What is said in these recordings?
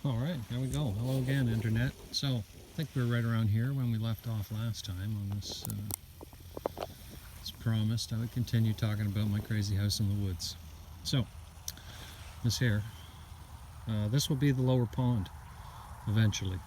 All right, here we go. Hello again, Internet. So, I think we were right around here when we left off last time on this. As promised, I would continue talking about my crazy house in the woods. So, this here, this will be the lower pond, eventually.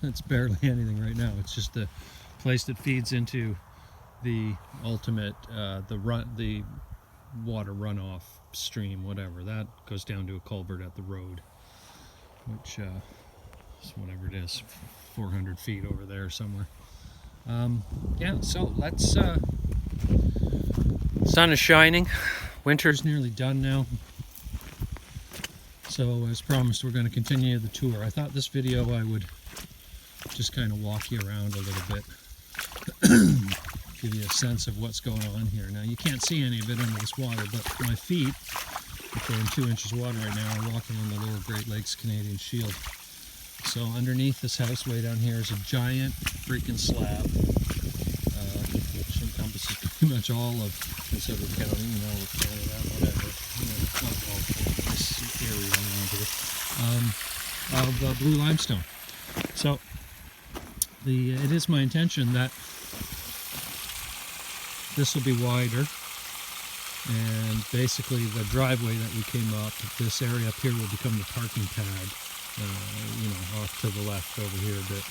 It's barely anything right now. It's just the place that feeds into the ultimate, the water runoff stream, whatever. That goes down to a culvert at the road, which is whatever it is, 400 feet over there somewhere. Yeah, so let's, sun is shining, winter's nearly done now, so as promised we're going to continue the tour. I thought this video I would just kind of walk you around a little bit, give you a sense of what's going on here. Now you can't see any of it under this water, but my feet, if they're in 2 inches of water right now, are walking on the lower Great Lakes Canadian Shield. So underneath this house way down here is a giant freaking slab, which encompasses pretty much all of this other county, you know, Canada, whatever, you know, not all of this area around here, of blue limestone. So it is my intention that this will be wider, and basically the driveway that we came up, this area up here will become the parking pad, you know, off to the left over here a bit.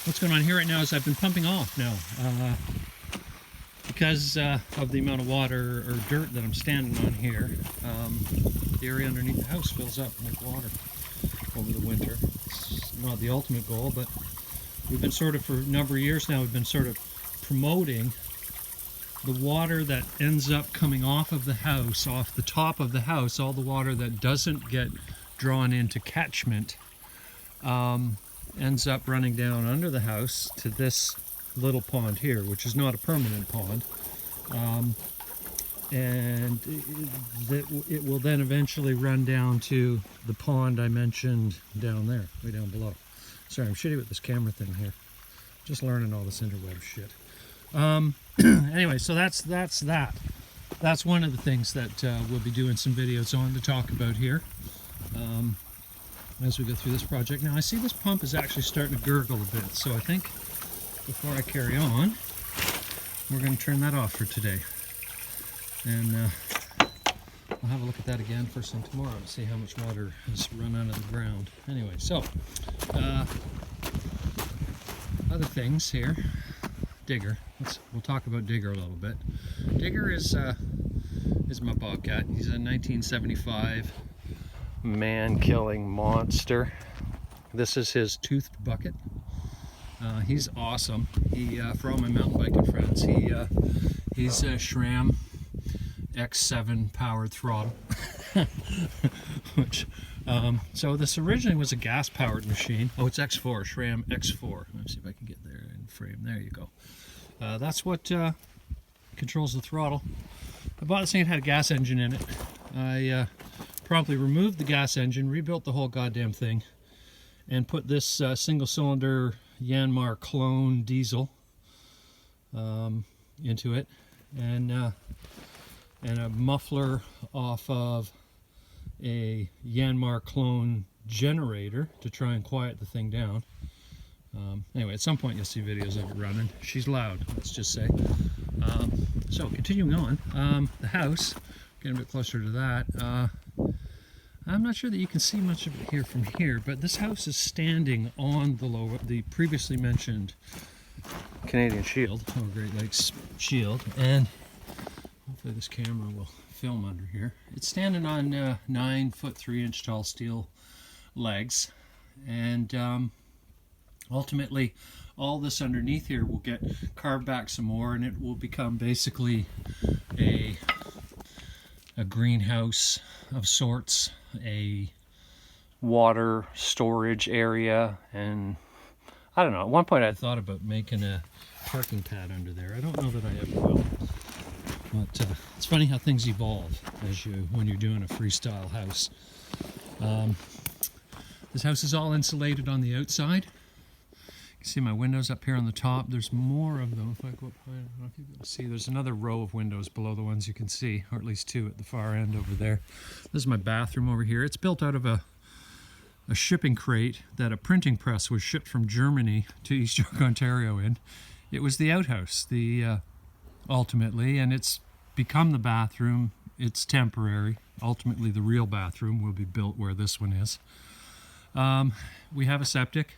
What's going on here right now is I've been pumping off now, because of the amount of water or dirt that I'm standing on here. The area underneath the house fills up with water over the winter. It's not the ultimate goal, but we've been sort of, for a number of years now, we've been sort of promoting the water that ends up coming off of the house, off the top of the house, all the water that doesn't get drawn into catchment, ends up running down under the house to this little pond here, which is not a permanent pond. And it will then eventually run down to the pond I mentioned down there, way down below. Sorry, I'm shitty with this camera thing here. Just learning all this interweb shit. Anyway, so that's that. That's one of the things that we'll be doing some videos on to talk about here as we go through this project. Now I see this pump is actually starting to gurgle a bit, so I think before I carry on, we're going to turn that off for today. And I'll have a look at that again first thing tomorrow to see how much water has run out of the ground. Anyway, so other things here. Digger. We'll talk about Digger a little bit. Digger is my bobcat. He's a 1975 man-killing monster. This is his toothed bucket. He's awesome. He, for all my mountain biking friends, he's a SRAM X7 powered throttle. Which, so this originally was a gas-powered machine. Oh, it's X4, SRAM X4. Let's see if I can get there in frame. There you go. That's what controls the throttle. I bought this thing, it had a gas engine in it. I promptly removed the gas engine, rebuilt the whole goddamn thing, and put this single-cylinder Yanmar clone diesel into it, and a muffler off of a Yanmar clone generator to try and quiet the thing down. Anyway, at some point you'll see videos of it running. She's loud, let's just say. So continuing on, the house, getting a bit closer to that. I'm not sure that you can see much of it here from here, but this house is standing on the previously mentioned Canadian Shield, or Great Lakes Shield, and hopefully this camera will film under here. It's standing on 9-foot 3-inch tall steel legs, and ultimately all this underneath here will get carved back some more, and it will become basically a greenhouse of sorts, a water storage area, and I don't know, at one point I thought about making a parking pad under there. I don't know that I ever will, but it's funny how things evolve when you're doing a freestyle house. This house is all insulated on the outside. You see my windows up here on the top. There's more of them. If I go up high, I don't know if you can see. There's another row of windows below the ones you can see, or at least two at the far end over there. This is my bathroom over here. It's built out of a shipping crate that a printing press was shipped from Germany to East York, Ontario in. It was the outhouse, ultimately, and it's become the bathroom. It's temporary. Ultimately, the real bathroom will be built where this one is. We have a septic.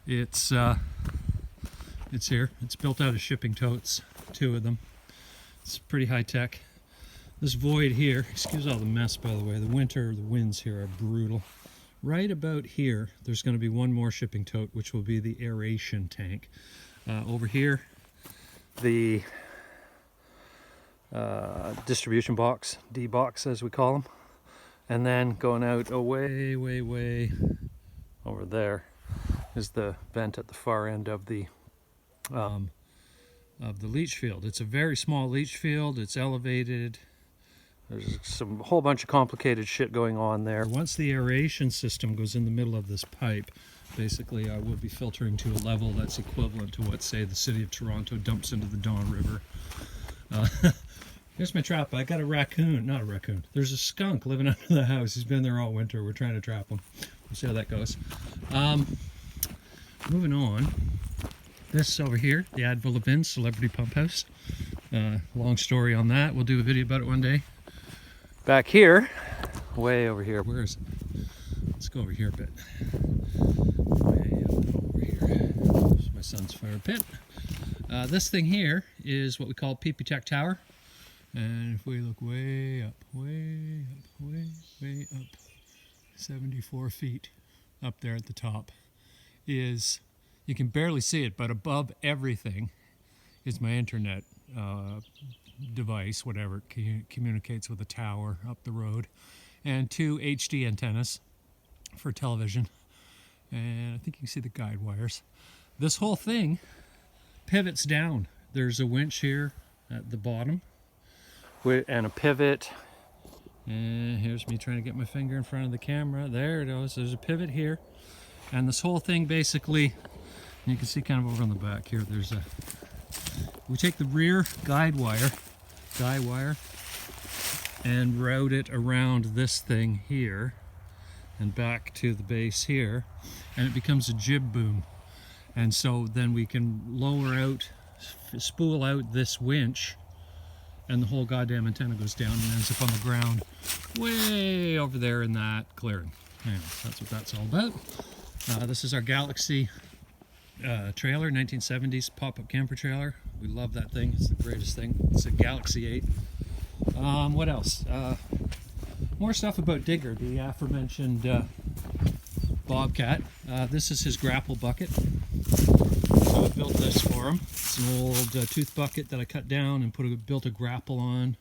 It's here. It's built out of shipping totes, 2 of them. It's pretty high tech. This void here, excuse all the mess by the way, the winds here are brutal. Right about here, there's going to be one more shipping tote, which will be the aeration tank. Over here, the distribution box, D-box as we call them. And then going out way, way, way over there is the vent at the far end of the leach field. It's a very small leach field. It's elevated. There's a whole bunch of complicated shit going on there. Once the aeration system goes in the middle of this pipe, basically I will be filtering to a level that's equivalent to what, say, the city of Toronto dumps into the Don River. Here's my trap. I got a raccoon. Not a raccoon. There's a skunk living under the house. He's been there all winter. We're trying to trap him. We'll see how that goes. Moving on. This over here, the Advil Bin Celebrity Pump House. Long story on that. We'll do a video about it one day. Back here, way over here. Where is it? Let's go over here a bit. Way up over here. There's my son's fire pit. This thing here is what we call PP Tech Tower. And if we look way up, way up, way up, 74 feet up there at the top, is, you can barely see it, but above everything is my internet device, whatever it communicates with a tower up the road, and 2 HD antennas for television. And I think you can see the guide wires. This whole thing pivots down. There's a winch here at the bottom and a pivot. And here's me trying to get my finger in front of the camera. There it goes. There's a pivot here. And this whole thing basically, you can see kind of over on the back here, we take the rear guide wire, and route it around this thing here and back to the base here, and it becomes a jib boom. And so then we can spool out this winch, and the whole goddamn antenna goes down and ends up on the ground way over there in that clearing. Anyways, that's what that's all about. This is our Galaxy trailer, 1970s pop-up camper trailer. We love that thing. It's the greatest thing. It's a Galaxy 8. What else? More stuff about Digger, the aforementioned Bobcat. This is his grapple bucket. So I built this for him. It's an old tooth bucket that I cut down and built a grapple on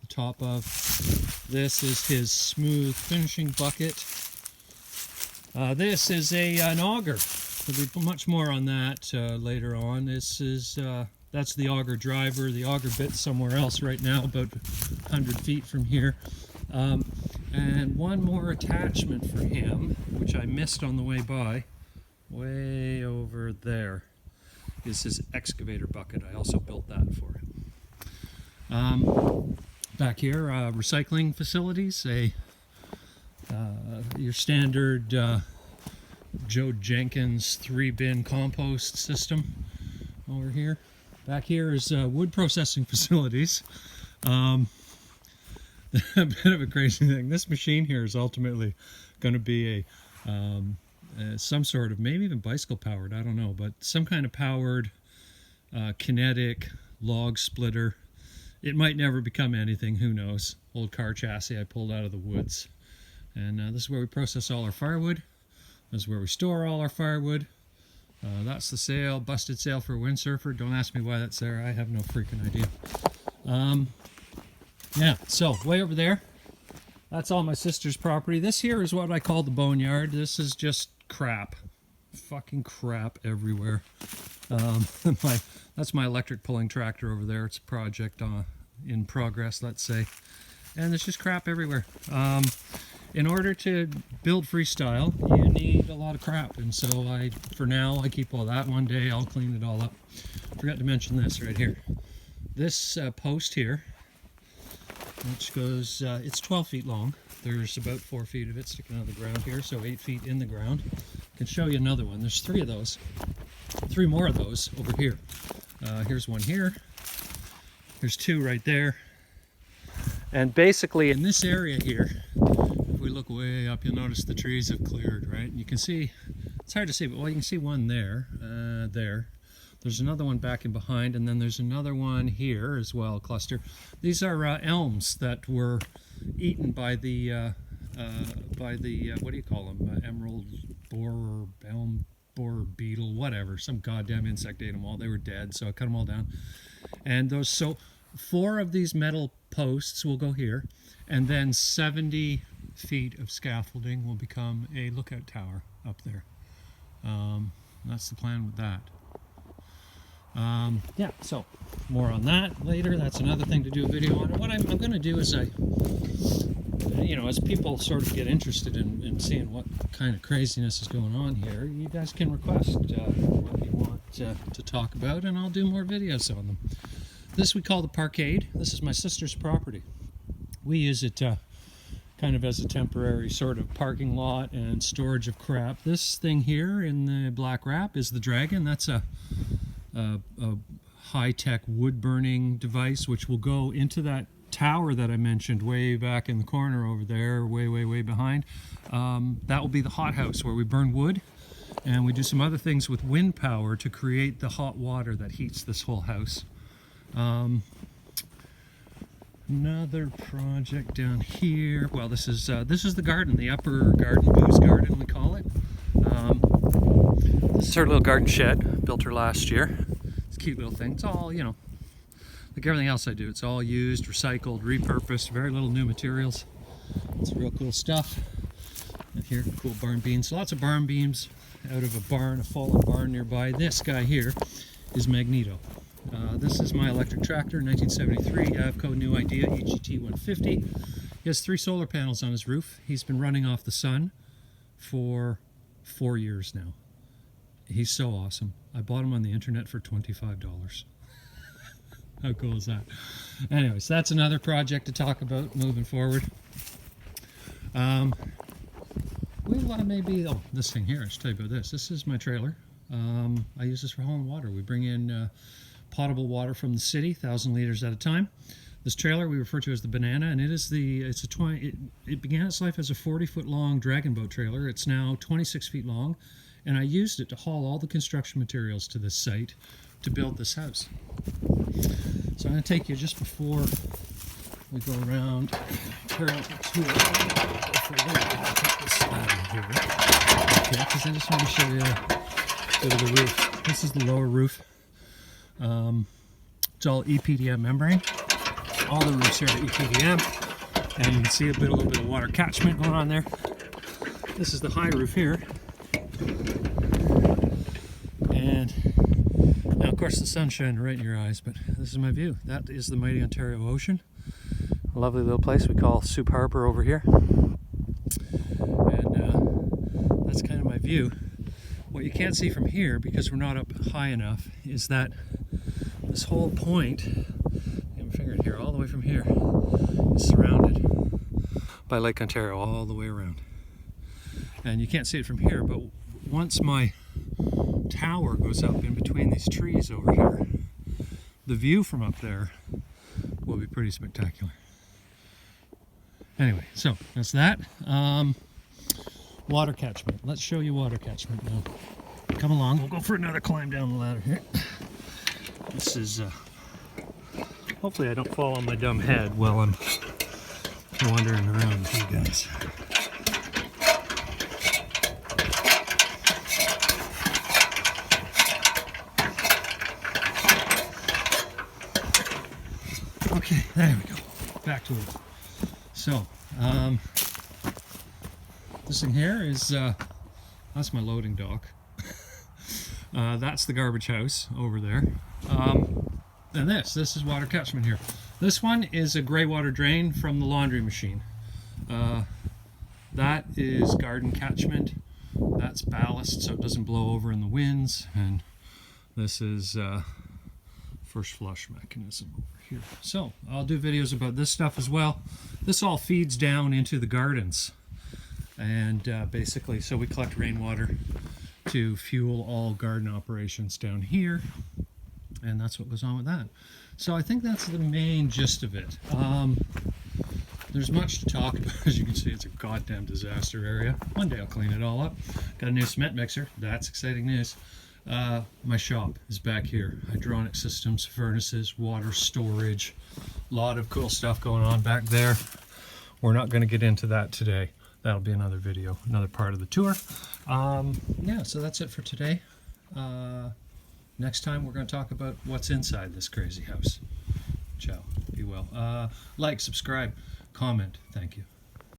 the top of. This is his smooth finishing bucket. This is an auger. There'll be much more on that later on. This is that's the auger driver. The auger bit's somewhere else right now, about 100 feet from here. And one more attachment for him, which I missed on the way by, way over there, is his excavator bucket. I also built that for him. Back here, recycling facilities, your standard Joe Jenkins 3-bin compost system over here. Back here is wood processing facilities. A bit of a crazy thing. This machine here is ultimately going to be some sort of, maybe even bicycle powered, I don't know, but some kind of powered kinetic log splitter. It might never become anything, who knows. Old car chassis I pulled out of the woods. And this is where we process all our firewood. This is where we store all our firewood. That's the sail, busted sail for a windsurfer. Don't ask me why that's there. I have no freaking idea. Yeah, so way over there, that's all my sister's property. This here is what I call the boneyard. This is just crap. Fucking crap everywhere. That's my electric pulling tractor over there. It's a project in progress, let's say. And there's just crap everywhere. in order to build freestyle, you need a lot of crap, and so for now, I keep all that. One day I'll clean it all up. Forgot to mention this right here. This post here, which goes, it's 12 feet long. There's about 4 feet of it sticking out of the ground here, so 8 feet in the ground. I can show you another one. There's 3 of those. 3 more of those over here. Here's one here. There's 2 right there. And basically in this area here, if we look way up, you'll notice the trees have cleared, right? And you can see, it's hard to see, but well, you can see one there, there. There's another one back in behind, and then there's another one here as well, cluster. These are elms that were eaten by the what do you call them? Emerald borer, elm borer beetle, whatever. Some goddamn insect ate them all. They were dead, so I cut them all down. And those, so 4 of these metal posts will go here, and then 70 feet of scaffolding will become a lookout tower up there. That's the plan with that. Yeah, so more on that later. That's another thing to do a video on. And what I'm going to do is as people sort of get interested in seeing what kind of craziness is going on here, you guys can request what you want to talk about, and I'll do more videos on them. This we call the Parkade. This is my sister's property. We use it kind of as a temporary sort of parking lot and storage of crap. This thing here in the black wrap is the Dragon. That's a high-tech wood-burning device which will go into that tower that I mentioned way back in the corner over there, way behind. That will be the hothouse where we burn wood, and we do some other things with wind power to create the hot water that heats this whole house. Another project down here. Well, this is the garden, the upper garden, booze garden we call it. This is her little garden shed, built her last year. It's a cute little thing. It's all, like everything else I do, it's all used, recycled, repurposed, very little new materials. It's real cool stuff. And here, cool barn beams. Lots of barn beams out of a barn, a fallen barn nearby. This guy here is Magneto. This is my electric tractor, 1973 Avco New Idea EGT 150. He has 3 solar panels on his roof. He's been running off the sun for 4 years now. He's so awesome. I bought him on the internet for $25. How cool is that? Anyways, that's another project to talk about moving forward. We want to maybe, this thing here, I should tell you about this. This is my trailer. I use this for hauling water. We bring in potable water from the city, 1,000 liters at a time. This trailer we refer to as the Banana, and it began its life as a 40-foot long dragon boat trailer. It's now 26 feet long, and I used it to haul all the construction materials to this site to build this house. So I'm going to take you just before we go around, carry out the tour. Take this out of here. Okay, because I just want to show you a bit of the roof. This is the lower roof. It's all EPDM membrane. All the roofs here are EPDM, and you can see a little bit of water catchment going on there. This is the high roof here, and now of course the sun's shining right in your eyes, but this is my view. That is the mighty Ontario Ocean. A lovely little place we call Soup Harbor over here, and that's kind of my view. What you can't see from here, because we're not up high enough, is that this whole point, I'm figuring here, all the way from here, is surrounded by Lake Ontario all the way around. And you can't see it from here, but once my tower goes up in between these trees over here, the view from up there will be pretty spectacular. Anyway, so that's that. Water catchment. Let's show you water catchment now. Come along, we'll go for another climb down the ladder here. This is, hopefully I don't fall on my dumb head while I'm wandering around with you guys. Okay, there we go. Back to it. So, this thing here is, that's my loading dock. That's the garbage house over there. And this is water catchment here. This one is a gray water drain from the laundry machine. That is garden catchment. That's ballast so it doesn't blow over in the winds, and this is first flush mechanism over here. So I'll do videos about this stuff as well. This all feeds down into the gardens, and basically, so we collect rainwater to fuel all garden operations down here, and that's what goes on with that. So I think that's the main gist of it. There's much to talk about. As you can see, it's a goddamn disaster area. One day I'll clean it all up. Got a new cement mixer. That's exciting news. My shop is back here. Hydronic systems, furnaces, water storage. A lot of cool stuff going on back there. We're not going to get into that today. That'll be another video, another part of the tour. Yeah, so that's it for today. Next time we're going to talk about what's inside this crazy house. Ciao. Be well. Like, subscribe, comment. Thank you.